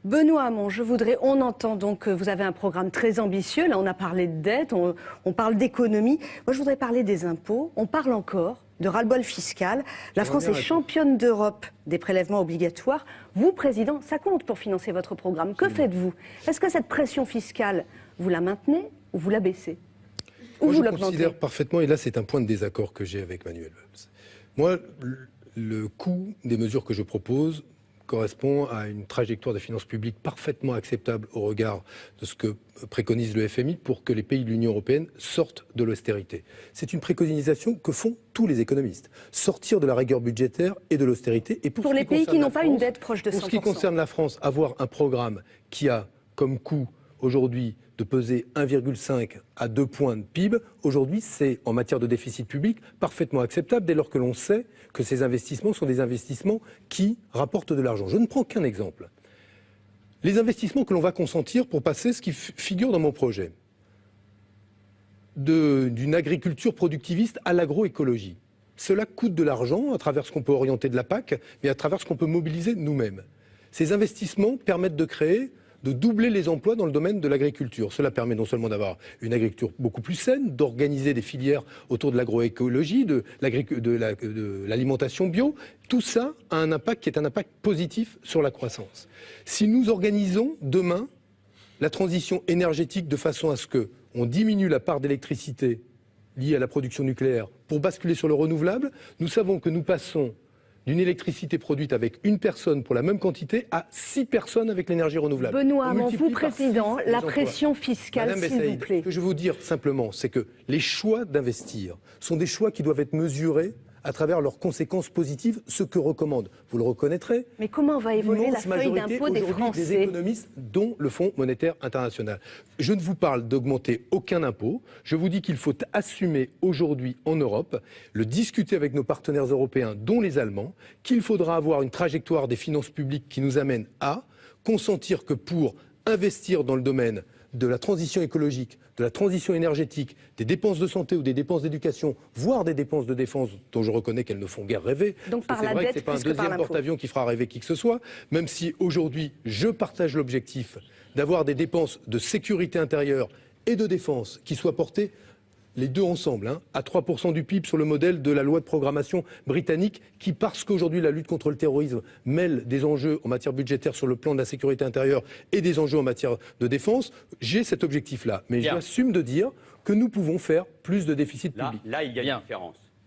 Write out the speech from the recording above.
Benoît Hamon, on entend donc que vous avez un programme très ambitieux. Là, on a parlé de dette, on parle d'économie. Moi, je voudrais parler des impôts. On parle encore de ras-le-bol fiscal. La France est championne d'Europe des prélèvements obligatoires. Vous, Président, ça compte pour financer votre programme. Que faites-vous? Est-ce que cette pression fiscale, vous la maintenez ou vous la baissez? Ou Moi, vous je l'augmentez? considère parfaitement, et là c'est un point de désaccord que j'ai avec Manuel Valls. Moi, le coût des mesures que je propose correspond à une trajectoire des finances publiques parfaitement acceptable au regard de ce que préconise le FMI pour que les pays de l'Union européenne sortent de l'austérité. C'est une préconisation que font tous les économistes. Sortir de la rigueur budgétaire et de l'austérité. Et pour les pays qui n'ont pas une dette proche de 100%. Pour ce qui concerne la France, avoir un programme qui a comme coût aujourd'hui de peser 1,5 à 2 points de PIB, aujourd'hui c'est en matière de déficit public parfaitement acceptable dès lors que l'on sait que ces investissements sont des investissements qui rapportent de l'argent. Je ne prends qu'un exemple. Les investissements que l'on va consentir pour passer ce qui figure dans mon projet, d'une agriculture productiviste à l'agroécologie. Cela coûte de l'argent à travers ce qu'on peut orienter de la PAC, mais à travers ce qu'on peut mobiliser nous-mêmes. Ces investissements permettent de doubler les emplois dans le domaine de l'agriculture. Cela permet non seulement d'avoir une agriculture beaucoup plus saine, d'organiser des filières autour de l'agroécologie, de l'alimentation bio. Tout ça a un impact qui est un impact positif sur la croissance. Si nous organisons demain la transition énergétique de façon à ce qu'on diminue la part d'électricité liée à la production nucléaire pour basculer sur le renouvelable, nous savons que nous passons d'une électricité produite avec une personne pour la même quantité à 6 personnes avec l'énergie renouvelable. Benoît Hamon, vous, Président, la pression fiscale, s'il vous plaît. Ce que je veux vous dire simplement, c'est que les choix d'investir sont des choix qui doivent être mesurés à travers leurs conséquences positives, ce que recommande, vous le reconnaîtrez, mais comment va évoluer la feuille d'impôt des Français, des économistes, dont le Fonds monétaire international. Je ne vous parle d'augmenter aucun impôt, je vous dis qu'il faut assumer aujourd'hui en Europe, le discuter avec nos partenaires européens, dont les Allemands, qu'il faudra avoir une trajectoire des finances publiques qui nous amène à consentir que pour investir dans le domaine de la transition écologique, de la transition énergétique, des dépenses de santé ou des dépenses d'éducation, voire des dépenses de défense dont je reconnais qu'elles ne font guère rêver. Donc par la dette, dette, c'est pas un deuxième porte-avions qui fera rêver qui que ce soit, même si aujourd'hui je partage l'objectif d'avoir des dépenses de sécurité intérieure et de défense qui soient portées les deux ensemble, à 3% du PIB sur le modèle de la loi de programmation britannique qui, parce qu'aujourd'hui la lutte contre le terrorisme mêle des enjeux en matière budgétaire sur le plan de la sécurité intérieure et des enjeux en matière de défense, j'ai cet objectif-là. Mais j'assume de dire que nous pouvons faire plus de déficit public. Là, il y a une différence.